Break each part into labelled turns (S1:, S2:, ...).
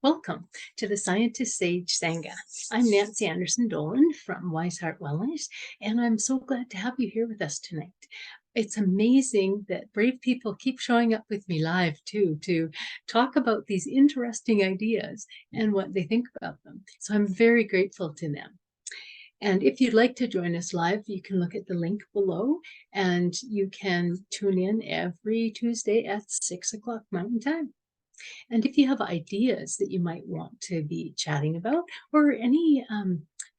S1: Welcome to the Scientistsage Sangha. I'm Nancy Anderson Dolan from Wise Heart Wellness, and I'm so glad to have you here with us tonight. It's amazing that brave people keep showing up with me live too to talk about these interesting ideas and what they think about them. So I'm very grateful to them. And if you'd like to join us live, you can look at the link below and you can tune in every Tuesday at 6 o'clock Mountain Time. And if you have ideas that you might want to be chatting about, or any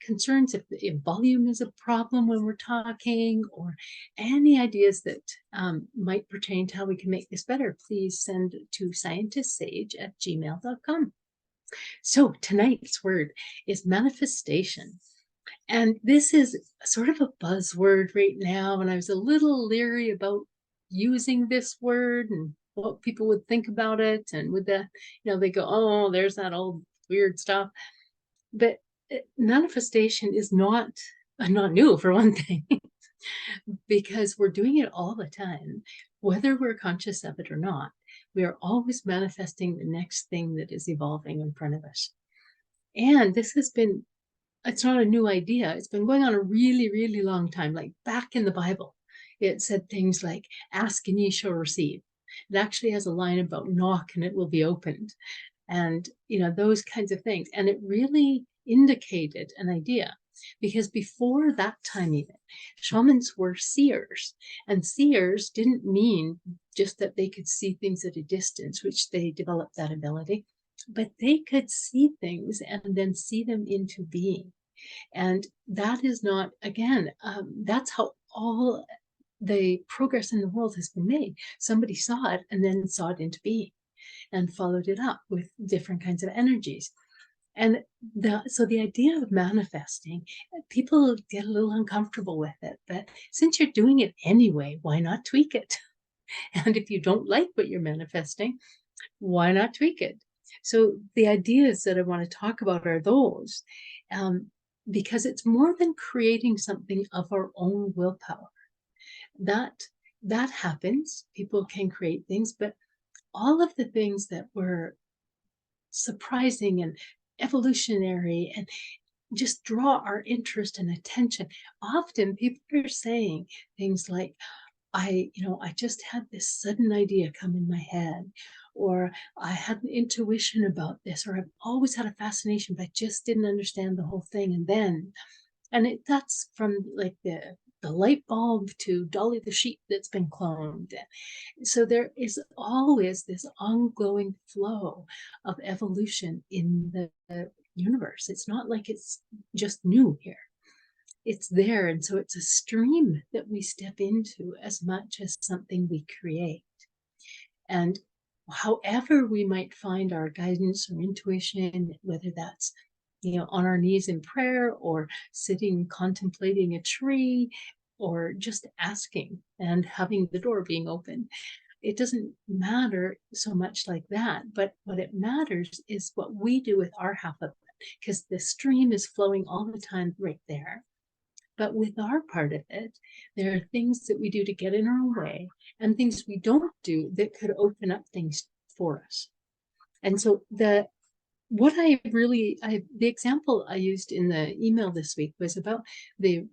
S1: concerns if volume is a problem when we're talking, or any ideas that might pertain to how we can make this better, please send to scientistsage@gmail.com. So tonight's word is manifestation. And this is sort of a buzzword right now, and I was a little leery about using this word and what people would think about it, and would they go, oh, there's that old weird stuff. But manifestation is not new, for one thing, because we're doing it all the time, whether we're conscious of it or not. We are always manifesting the next thing that is evolving in front of us. And it's not a new idea. It's been going on a really, really long time. Like back in the Bible, it said things like, ask and ye shall receive. It actually has a line about knock and it will be opened. And, those kinds of things. And it really indicated an idea, because before that time even, shamans were seers. And seers didn't mean just that they could see things at a distance, which they developed that ability, but they could see things and then see them into being. And that is not, again, that's how all the progress in the world has been made. Somebody saw it and then saw it into being and followed it up with different kinds of energies. And so the idea of manifesting, people get a little uncomfortable with it, but since you're doing it anyway, why not tweak it? And if you don't like what you're manifesting, why not tweak it? So the ideas that I want to talk about are those, because it's more than creating something of our own willpower. That happens. People can create things, but all of the things that were surprising and evolutionary and just draw our interest and attention. Often people are saying things like, I just had this sudden idea come in my head, or I had an intuition about this, or I've always had a fascination, but just didn't understand the whole thing. And that's from like the light bulb to Dolly the sheep that's been cloned. So there is always this ongoing flow of evolution in the universe. It's not like it's just new here. It's there. And so it's a stream that we step into as much as something we create. And however we might find our guidance or intuition, whether that's on our knees in prayer, or sitting contemplating a tree, or just asking and having the door being open. It doesn't matter so much like that, but what it matters is what we do with our half of it, because the stream is flowing all the time right there. But with our part of it, there are things that we do to get in our way and things we don't do that could open up things for us. And so the example I used in the email this week was about the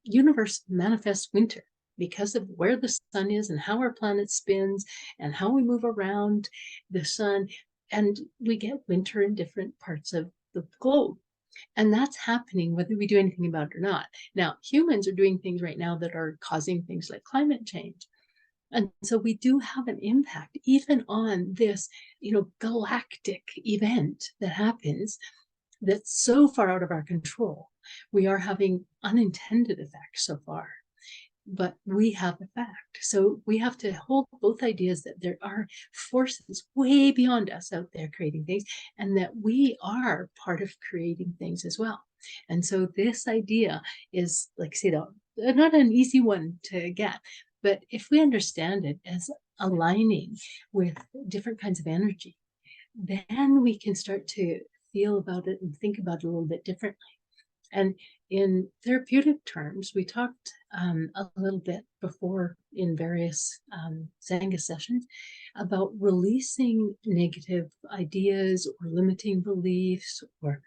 S1: universe manifests winter because of where the sun is and how our planet spins and how we move around the sun. And we get winter in different parts of the globe. And that's happening whether we do anything about it or not. Now, humans are doing things right now that are causing things like climate change. And so we do have an impact even on this, galactic event that happens that's so far out of our control. We are having unintended effects so far, but we have the fact. So we have to hold both ideas that there are forces way beyond us out there creating things, and that we are part of creating things as well. And so this idea is, like, say, not an easy one to get, but if we understand it as aligning with different kinds of energy, then we can start to feel about it and think about it a little bit differently. And in therapeutic terms, we talked a little bit before in various Sangha sessions about releasing negative ideas or limiting beliefs or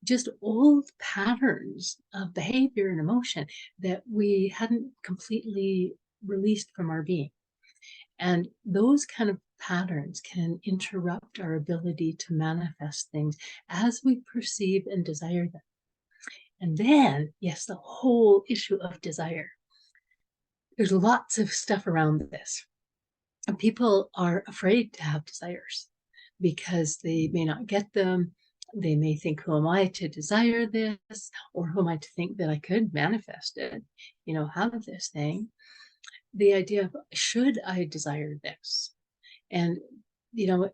S1: just old patterns of behavior and emotion that we hadn't completely released from our being. And those kind of patterns can interrupt our ability to manifest things as we perceive and desire them. And then, yes, the whole issue of desire. There's lots of stuff around this. And people are afraid to have desires because they may not get them. They may think, who am I to desire this? Or who am I to think that I could manifest it, have this thing? The idea of, should I desire this? And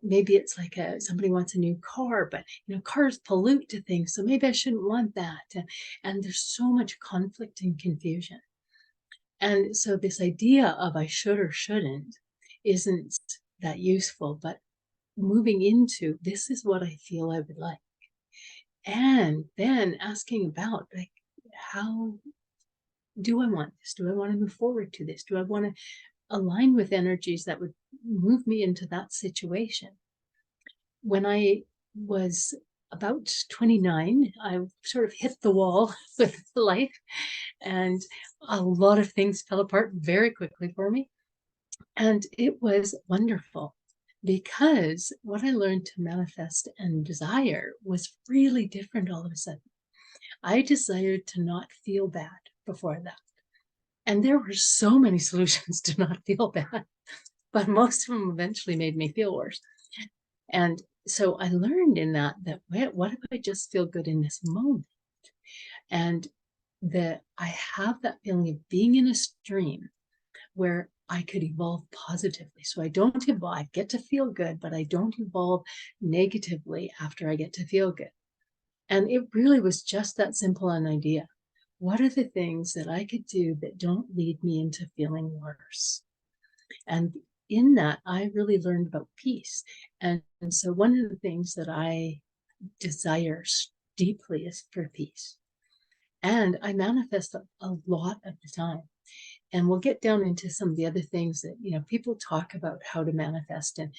S1: maybe it's like somebody wants a new car, but cars pollute to things, so maybe I shouldn't want that. And there's so much conflict and confusion. And so this idea of I should or shouldn't isn't that useful, but moving into, this is what I feel I would like. And then asking about, like, how do I want this? Do I want to move forward to this? Do I want to align with energies that would move me into that situation? When I was about 29, I sort of hit the wall with life, and a lot of things fell apart very quickly for me. And it was wonderful because what I learned to manifest and desire was really different all of a sudden. I desired to not feel bad before that. And there were so many solutions to not feel bad, but most of them eventually made me feel worse. And so I learned in that what if I just feel good in this moment? And that I have that feeling of being in a stream where I could evolve positively. So I don't evolve, I get to feel good, but I don't evolve negatively after I get to feel good. And it really was just that simple an idea. What are the things that I could do that don't lead me into feeling worse? And in that, I really learned about peace. And so one of the things that I desire deeply is for peace. And I manifest a lot of the time. And we'll get down into some of the other things that, people talk about how to manifest. And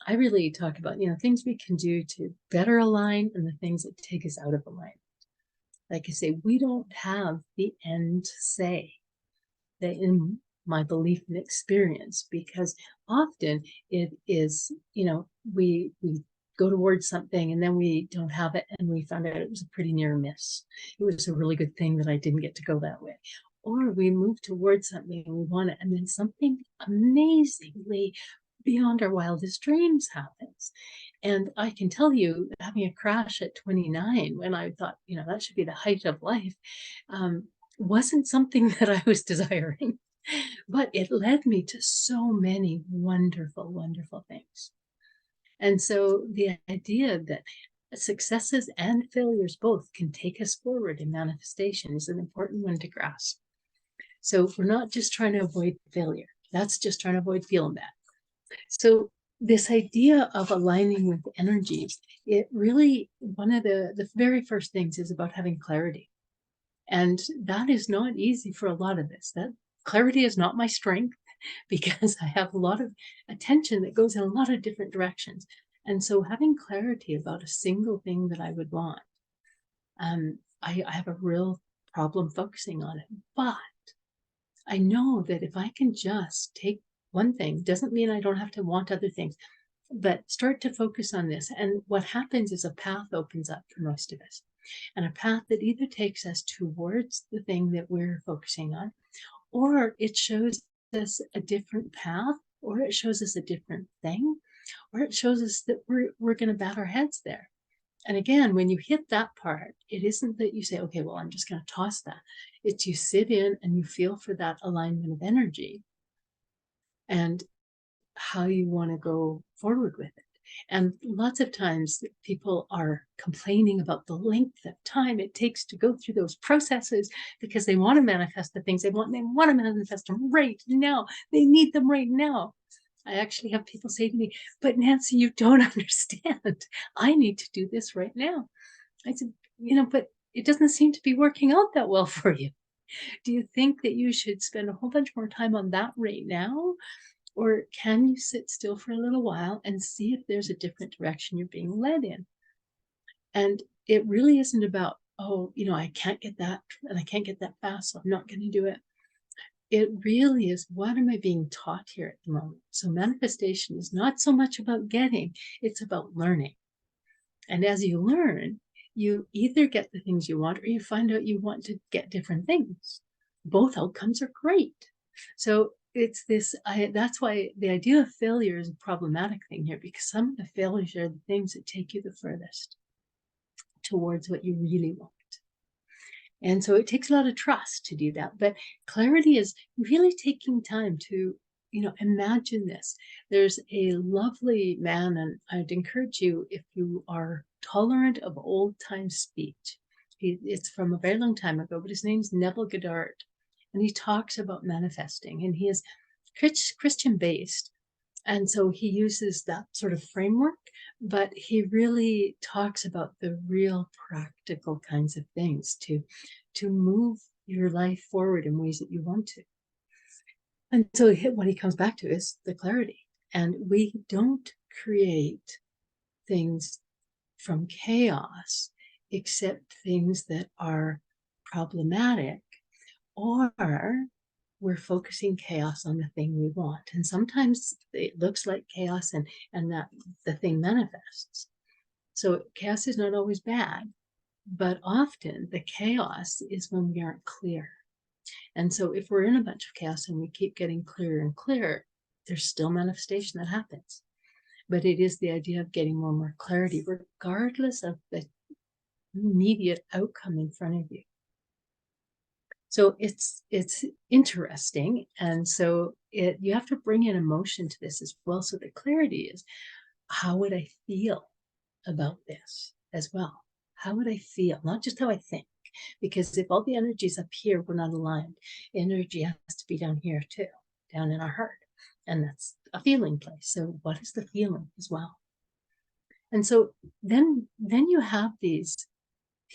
S1: I really talk about, things we can do to better align and the things that take us out of alignment. Like I say, we don't have the end say that in my belief and experience, because often it is, we go towards something and then we don't have it and we found out it was a pretty near miss. It was a really good thing that I didn't get to go that way. Or we move towards something and we want it, and then something amazingly beyond our wildest dreams happens. And I can tell you, having a crash at 29, when I thought, that should be the height of life, wasn't something that I was desiring, but it led me to so many wonderful, wonderful things. And so the idea that successes and failures both can take us forward in manifestation is an important one to grasp. So we're not just trying to avoid failure. That's just trying to avoid feeling bad. So this idea of aligning with energies, it really, one of the very first things is about having clarity. And that is not easy for a lot of this. That clarity is not my strength because I have a lot of attention that goes in a lot of different directions. And so having clarity about a single thing that I would want, I have a real problem focusing on it. But I know that if I can just take one thing, doesn't mean I don't have to want other things, but start to focus on this. And what happens is a path opens up for most of us, and a path that either takes us towards the thing that we're focusing on, or it shows us a different path, or it shows us a different thing, or it shows us that we're going to bat our heads there. And again, when you hit that part, it isn't that you say, okay, well, I'm just going to toss that. It's you sit in and you feel for that alignment of energy and how you want to go forward with it. And lots of times people are complaining about the length of time it takes to go through those processes because they want to manifest the things they want. They want to manifest them right now. They need them right now. I actually have people say to me, but Nancy, you don't understand. I need to do this right now. I said, but it doesn't seem to be working out that well for you. Do you think that you should spend a whole bunch more time on that right now? Or can you sit still for a little while and see if there's a different direction you're being led in? And it really isn't about, oh, I can't get that and I can't get that fast, so I'm not going to do it. It really is, what am I being taught here at the moment? So manifestation is not so much about getting, it's about learning. And as you learn, you either get the things you want or you find out you want to get different things. Both outcomes are great. So it's this, that's why the idea of failure is a problematic thing here, because some of the failures are the things that take you the furthest towards what you really want. And so it takes a lot of trust to do that. But clarity is really taking time to, imagine this. There's a lovely man, and I'd encourage you, if you are tolerant of old time speech, it's from a very long time ago, but his name's Neville Goddard. And he talks about manifesting, and he is Christian based. And so he uses that sort of framework, but he really talks about the real practical kinds of things to move your life forward in ways that you want to. And so what he comes back to is the clarity. And we don't create things from chaos, except things that are problematic, or we're focusing chaos on the thing we want. And sometimes it looks like chaos and that the thing manifests. So chaos is not always bad, but often the chaos is when we aren't clear. And so if we're in a bunch of chaos and we keep getting clearer and clearer, there's still manifestation that happens. But it is the idea of getting more and more clarity, regardless of the immediate outcome in front of you. So it's interesting. And so you have to bring in emotion to this as well. So the clarity is, how would I feel about this as well? How would I feel? Not just how I think. Because if all the energies up here were not aligned, energy has to be down here too, down in our heart. And that's a feeling place. So what is the feeling as well? And so then you have these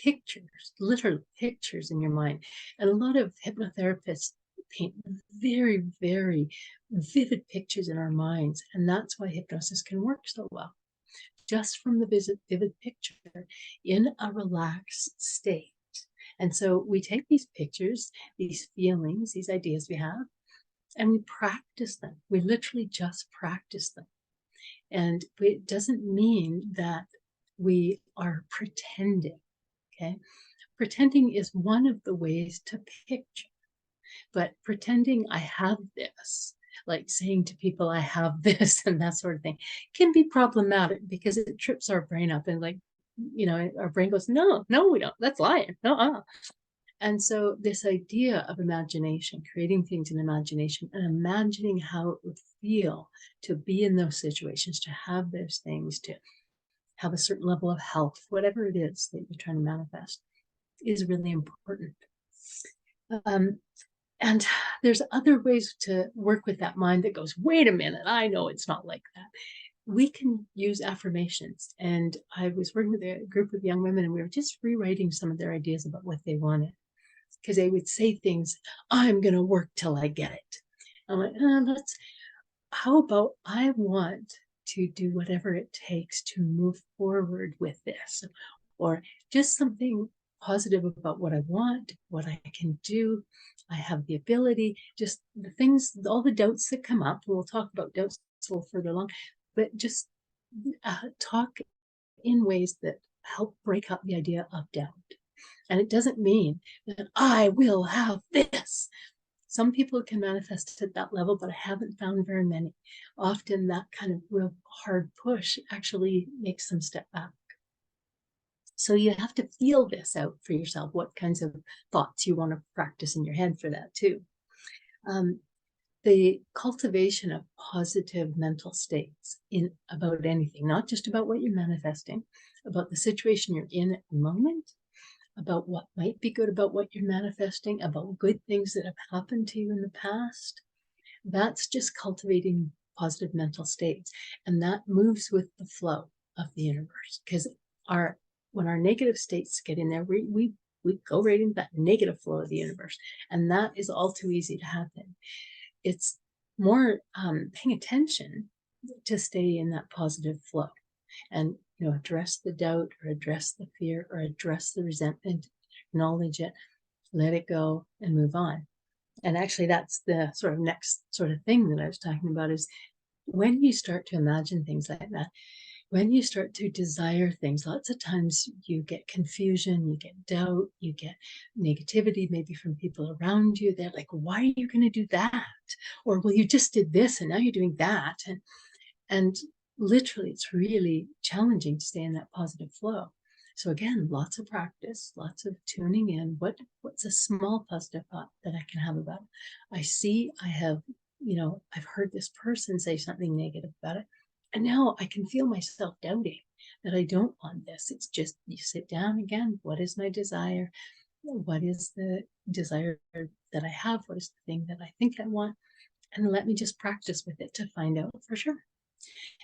S1: pictures, literal pictures in your mind. And a lot of hypnotherapists paint very, very vivid pictures in our minds. And that's why hypnosis can work so well. Just from the vivid picture in a relaxed state. And so we take these pictures, these feelings, these ideas we have, and we practice them. We literally just practice them. And it doesn't mean that we are pretending, okay? Pretending is one of the ways to picture. But pretending I have this, like saying to people I have this and that sort of thing, can be problematic because it trips our brain up and our brain goes, no, we don't. That's lying. No. And so this idea of imagination, creating things in imagination and imagining how it would feel to be in those situations, to have those things, to have a certain level of health, whatever it is that you're trying to manifest, is really important. And there's other ways to work with that mind that goes, wait a minute, I know it's not like that. We can use affirmations. And I was working with a group of young women, and we were just rewriting some of their ideas about what they wanted. Because they would say things, I'm going to work till I get it. I'm like, how about I want to do whatever it takes to move forward with this? Or just something positive about what I want, what I can do. I have the ability, just the things, all the doubts that come up. We'll talk about doubts a little further along, but just talk in ways that help break up the idea of doubt. And it doesn't mean that I will have this. Some people can manifest at that level, but I haven't found very many. Often that kind of real hard push actually makes them step back. So you have to feel this out for yourself, what kinds of thoughts you want to practice in your head for that too. The cultivation of positive mental states in about anything, not just about what you're manifesting, about the situation you're in at the moment, about what might be good about what you're manifesting, about good things that have happened to you in the past. That's just cultivating positive mental states. And that moves with the flow of the universe. Because when our negative states get in there, we we go right into that negative flow of the universe. And that is all too easy to happen. It's more paying attention to stay in that positive flow and, address the doubt or address the fear or address the resentment, acknowledge it, let it go, and move on. And actually, that's the sort of next sort of thing that I was talking about, is when you start to imagine things like that, when you start to desire things, lots of times you get confusion, you get doubt, you get negativity, maybe from people around you. They're like, why are you going to do that? Or, well, you just did this and now you're doing that. And literally, it's really challenging to stay in that positive flow. So again, lots of practice, lots of tuning in. What's a small positive thought that I can have about it? I've heard this person say something negative about it. And now I can feel myself doubting that I don't want this. It's just, you sit down again. What is my desire? What is the desire that I have? What is the thing that I think I want? And let me just practice with it to find out for sure.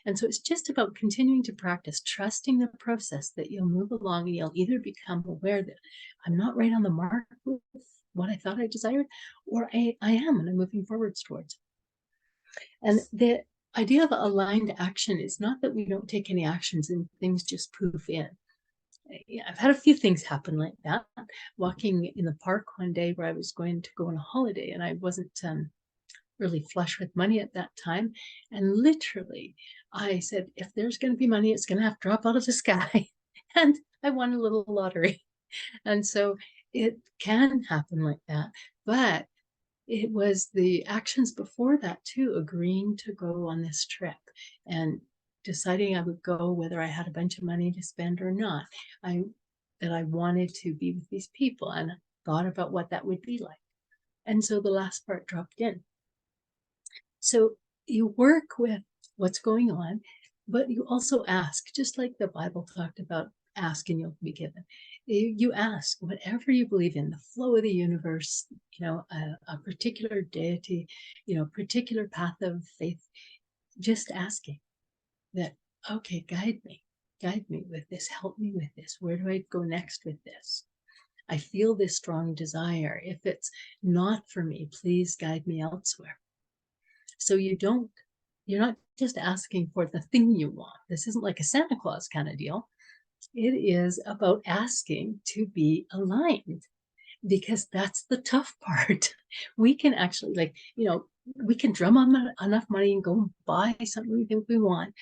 S1: And so it's just about continuing to practice, trusting the process, that you'll move along and you'll either become aware that I'm not right on the mark with what I thought I desired, or I am, and I'm moving forwards towards it. And the idea of aligned action is not that we don't take any actions and things just poof in. I've had a few things happen like that. Walking in the park one day where I was going to go on a holiday, and I wasn't really flush with money at that time. And literally, I said, if there's going to be money, it's going to have to drop out of the sky. And I won a little lottery. And so it can happen like that. But it was the actions before that too, agreeing to go on this trip and deciding I would go whether I had a bunch of money to spend or not. That I wanted to be with these people and thought about what that would be like. And so the last part dropped in. So you work with what's going on, but you also ask, just like the Bible talked about, ask and you'll be given. You ask whatever you believe in, the flow of the universe, a particular deity, particular path of faith, just asking that, okay, guide me with this, help me with this. Where do I go next with this? I feel this strong desire. If it's not for me, please guide me elsewhere. So you're not just asking for the thing you want. This isn't like a Santa Claus kind of deal. It is about asking to be aligned, because that's the tough part. We can actually, we can drum on enough money and go and buy something we think we want.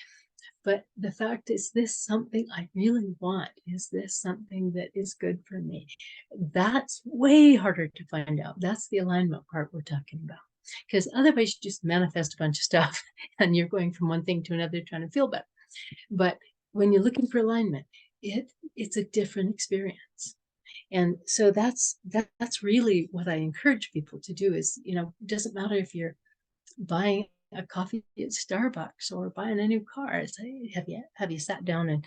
S1: But the fact is this something I really want? Is this something that is good for me? That's way harder to find out. That's the alignment part we're talking about. Because otherwise you just manifest a bunch of stuff and you're going from one thing to another trying to feel better. But when you're looking for alignment, it's a different experience. And so that's really what I encourage people to do is, it doesn't matter if you're buying a coffee at Starbucks or buying a new car. Say, have you sat down and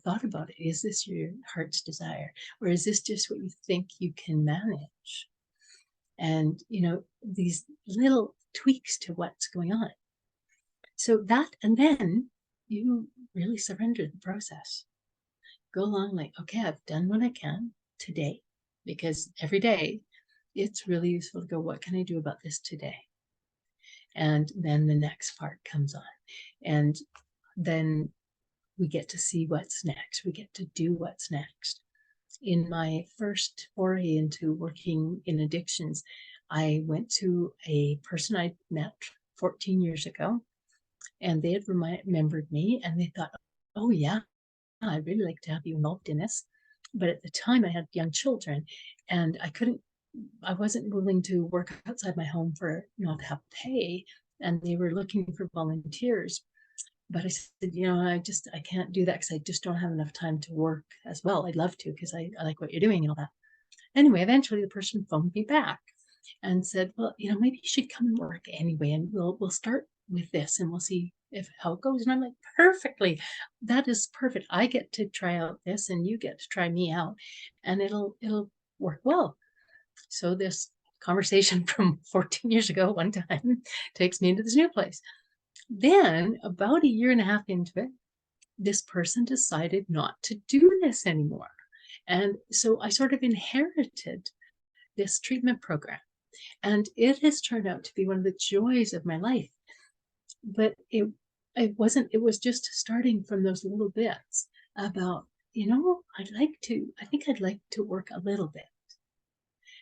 S1: thought about it? Is this your heart's desire, or is this just what you think you can manage? And these little tweaks to what's going on. So that, and then you really surrender the process. Go along like, okay, I've done what I can today, because every day it's really useful to go, what can I do about this today? And then the next part comes on, and then we get to see what's next. We get to do what's next. In my first foray into working in addictions, I went to a person I met 14 years ago, and they had remembered me, and they thought, oh yeah, I'd really like to have you involved in this. But at the time I had young children, and I wasn't willing to work outside my home for not to have pay, and they were looking for volunteers. But I said, I can't do that because I just don't have enough time to work as well. I'd love to, because I like what you're doing and all that. Anyway, eventually the person phoned me back and said, well, maybe you should come and work anyway, and we'll start with this and we'll see how it goes. And I'm like, perfectly, that is perfect. I get to try out this and you get to try me out, and it'll work well. So this conversation from 14 years ago one time takes me into this new place. Then about a year and a half into it, this person decided not to do this anymore. And so I sort of inherited this treatment program. And it has turned out to be one of the joys of my life. But it wasn't, it was just starting from those little bits about, I think I'd like to work a little bit.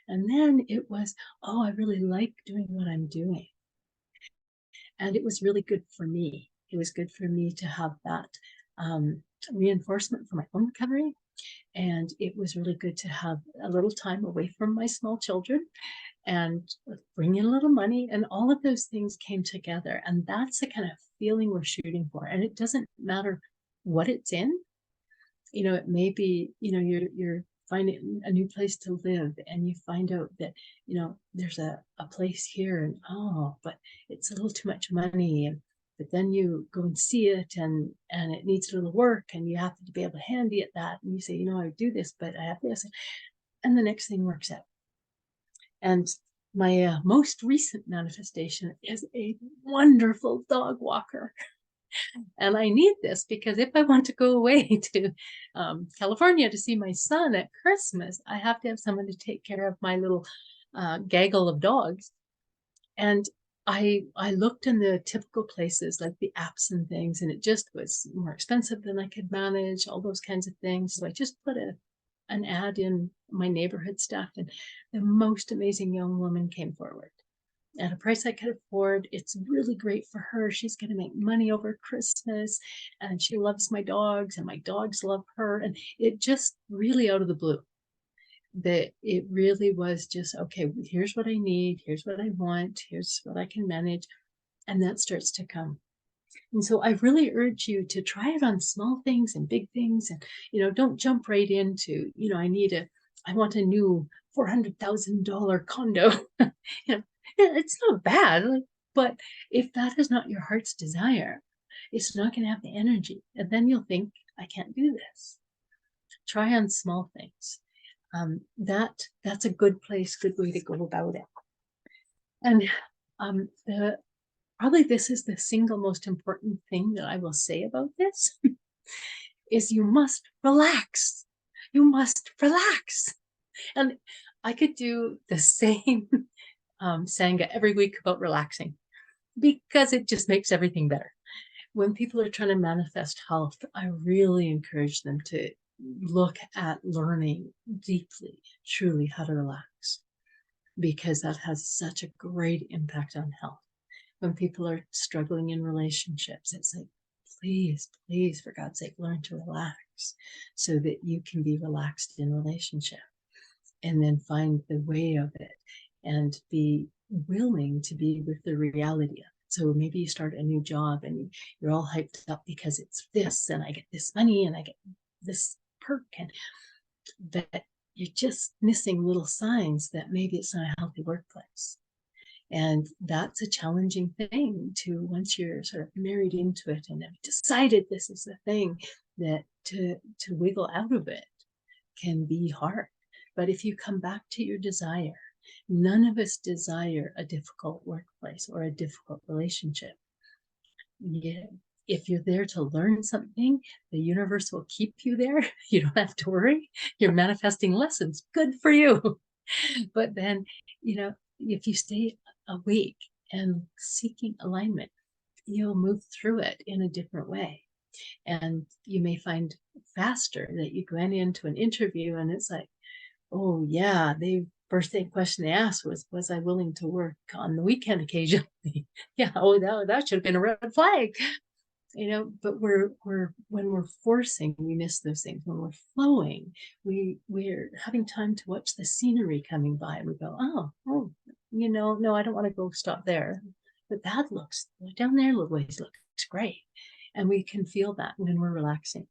S1: And then it was, oh, I really like doing what I'm doing. And it was really good for me. It was good for me to have that reinforcement for my own recovery. And it was really good to have a little time away from my small children and bring in a little money. And all of those things came together. And that's the kind of feeling we're shooting for. And it doesn't matter what it's in. It may be, you're finding a new place to live and you find out that, there's a place here and, oh, but it's a little too much money. But then you go and see it and it needs a little work and you have to be able to handy at that. And you say, I do this, but I have this. And the next thing works out. And my most recent manifestation is a wonderful dog walker. And I need this because if I want to go away to California to see my son at Christmas, I have to have someone to take care of my little gaggle of dogs. And I looked in the typical places like the apps and things, and it just was more expensive than I could manage, all those kinds of things. So I just put an ad in my neighborhood stuff, and the most amazing young woman came forward at a price I could afford. It's really great for her. She's going to make money over Christmas, and she loves my dogs, and my dogs love her. And it just really out of the blue, that it really was just, okay, here's what I need, here's what I want, here's what I can manage. And that starts to come. And so I really urge you to try it on small things and big things. And, don't jump right into, I want a new $400,000 condo. It's not bad, but if that is not your heart's desire, it's not going to have the energy. And then you'll think, I can't do this. Try on small things. That's a good way to go about it. And probably this is the single most important thing that I will say about this is you must relax. You must relax. And I could do the same Sangha every week about relaxing because it just makes everything better. When people are trying to manifest health, I really encourage them to look at learning deeply, truly how to relax, because that has such a great impact on health. When people are struggling in relationships, it's like, please, please, for God's sake, learn to relax so that you can be relaxed in relationship, and then find the way of it and be willing to be with the reality of it. So maybe you start a new job and you're all hyped up because it's this, and I get this money and I get this perk, and that you're just missing little signs that maybe it's not a healthy workplace. And that's a challenging thing to, once you're sort of married into it and have decided this is the thing, that to wiggle out of it can be hard. But if you come back to your desire, none of us desire a difficult workplace or a difficult relationship. Yeah. If you're there to learn something, the universe will keep you there. You don't have to worry. You're manifesting lessons. Good for you. But then, if you stay awake and seeking alignment, you'll move through it in a different way. And you may find faster that you went into an interview and it's like, oh yeah, the first question they asked was I willing to work on the weekend occasionally? Yeah, oh, that should have been a red flag. But when we're forcing, we miss those things. When we're flowing, we're having time to watch the scenery coming by, and we go, oh, no, I don't want to go stop there, but that looks down there, looks great, and we can feel that when we're relaxing.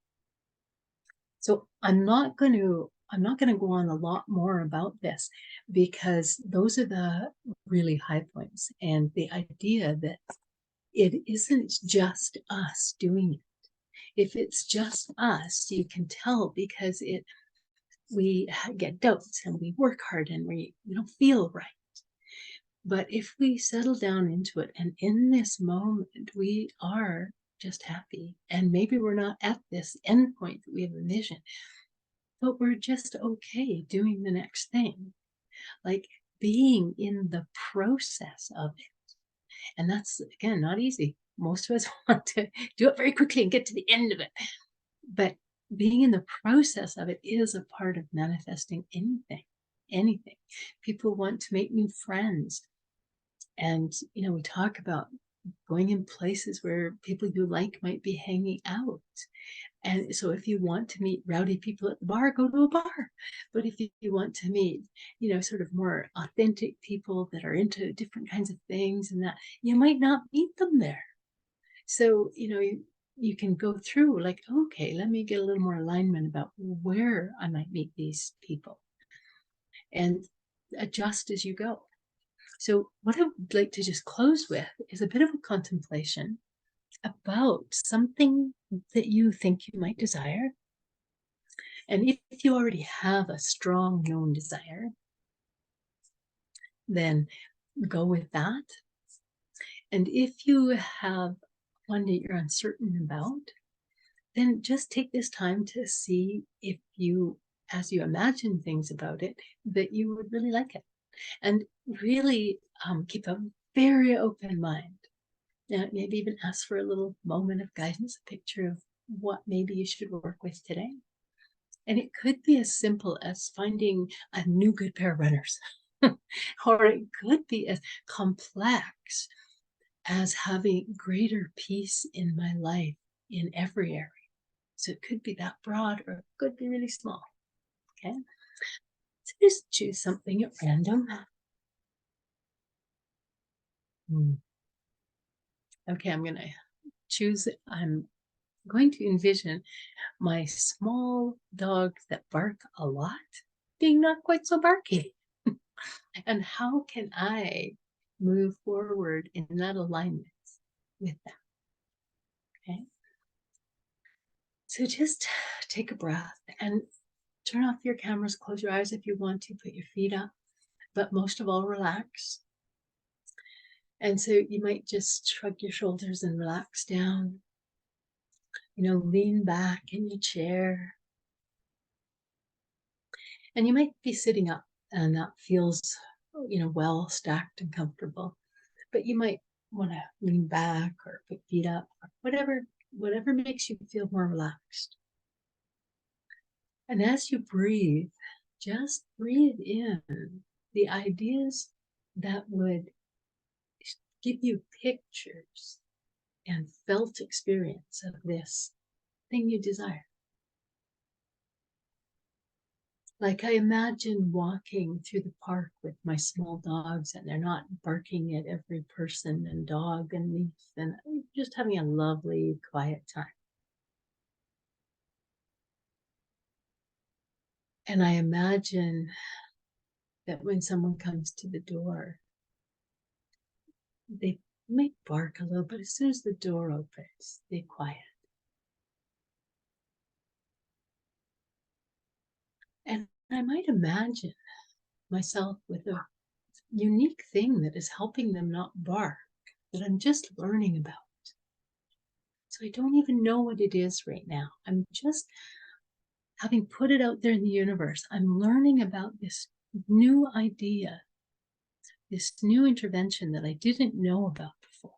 S1: So I'm not going to go on a lot more about this, because those are the really high points, and the idea that it isn't just us doing it. If it's just us, you can tell, because we get doubts and we work hard and we don't feel right. But if we settle down into it, and in this moment we are just happy, and maybe we're not at this end point that we have envisioned, but we're just okay doing the next thing, like being in the process of it. And that's, again, not easy. Most of us want to do it very quickly and get to the end of it. But being in the process of it is a part of manifesting anything, anything. People want to make new friends. And, we talk about going in places where people you like might be hanging out. And so if you want to meet rowdy people at the bar, go to a bar. But if you want to meet, sort of more authentic people that are into different kinds of things and that, you might not meet them there. So, you can go through like, okay, let me get a little more alignment about where I might meet these people and adjust as you go. So what I would like to just close with is a bit of a contemplation about something that you think you might desire. And if you already have a strong known desire, then go with that. And if you have one that you're uncertain about, then just take this time to see if you, as you imagine things about it, that you would really like it. And really keep a very open mind. Maybe even ask for a little moment of guidance, a picture of what maybe you should work with today. And it could be as simple as finding a new good pair of runners, or it could be as complex as having greater peace in my life in every area. So it could be that broad, or it could be really small. Okay. So just choose something at random. Okay, I'm going to envision my small dogs that bark a lot being not quite so barky. And how can I move forward in that alignment with that? Okay. So just take a breath and turn off your cameras, close your eyes if you want to, put your feet up, but most of all, relax. And so you might just shrug your shoulders and relax down, lean back in your chair. And you might be sitting up and that feels, well stacked and comfortable, but you might want to lean back or put feet up or whatever makes you feel more relaxed. And as you breathe, just breathe in the ideas that would give you pictures and felt experience of this thing you desire. Like I imagine walking through the park with my small dogs and they're not barking at every person and dog and leaf, and just having a lovely quiet time. And I imagine that when someone comes to the door, they may bark a little, but as soon as the door opens, they quiet. And I might imagine myself with a unique thing that is helping them not bark, that I'm just learning about. So I don't even know what it is right now. I'm just having put it out there in the universe. I'm learning about this new idea, this new intervention that I didn't know about before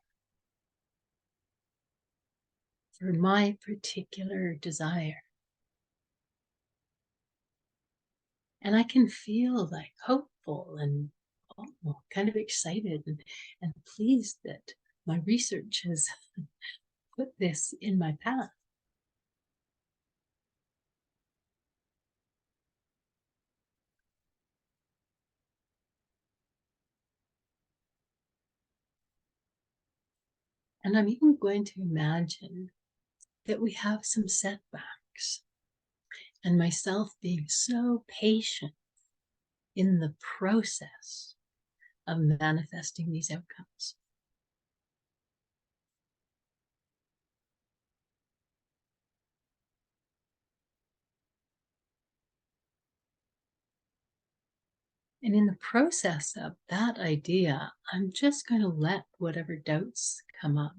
S1: for my particular desire. And I can feel like hopeful and kind of excited and pleased that my research has put this in my path. And I'm even going to imagine that we have some setbacks and myself being so patient in the process of manifesting these outcomes. And in the process of that idea, I'm just going to let whatever doubts come up.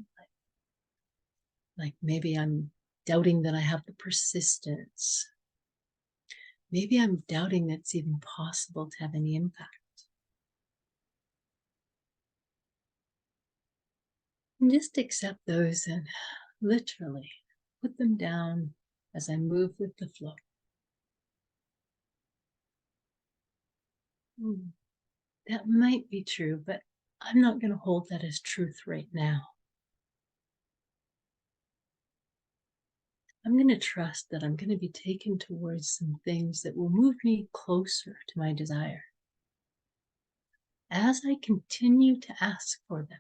S1: Like maybe I'm doubting that I have the persistence, maybe I'm doubting that it's even possible to have any impact. And just accept those and literally put them down as I move with the flow. That might be true, but I'm not going to hold that as truth right now. I'm going to trust that I'm going to be taken towards some things that will move me closer to my desire as I continue to ask for them.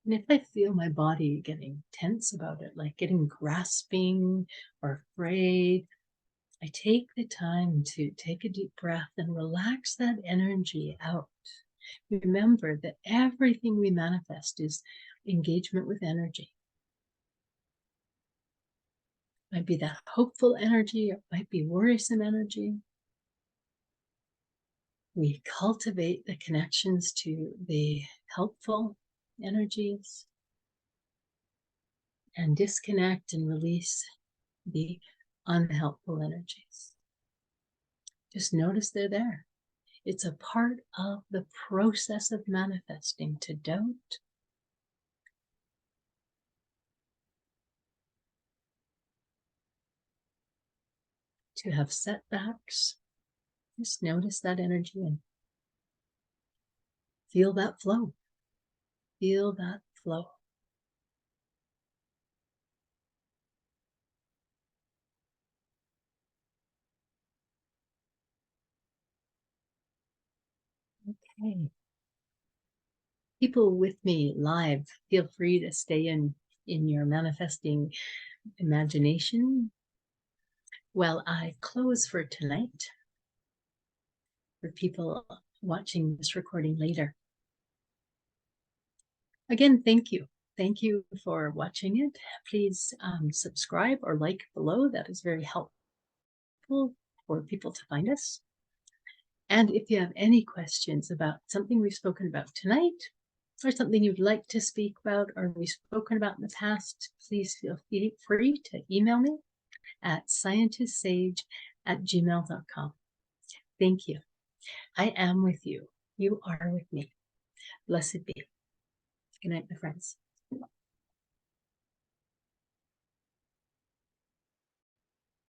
S1: And if I feel my body getting tense about it, like getting grasping or afraid, I take the time to take a deep breath and relax that energy out. Remember that everything we manifest is engagement with energy. It might be that hopeful energy, or it might be worrisome energy. We cultivate the connections to the helpful energies and disconnect and release the unhelpful energies. Just notice they're there. It's a part of the process of manifesting to doubt, to have setbacks. Just notice that energy and feel that flow. Feel that flow. Okay. People with me live, feel free to stay in your manifesting imagination while I close for tonight for people watching this recording later. Again, thank you. Thank you for watching it. Please subscribe or like below. That is very helpful for people to find us. And if you have any questions about something we've spoken about tonight, or something you'd like to speak about or we've spoken about in the past, please feel free to email me at scientistsage@gmail.com. Thank you. I am with you. You are with me. Blessed be. Good night, my friends.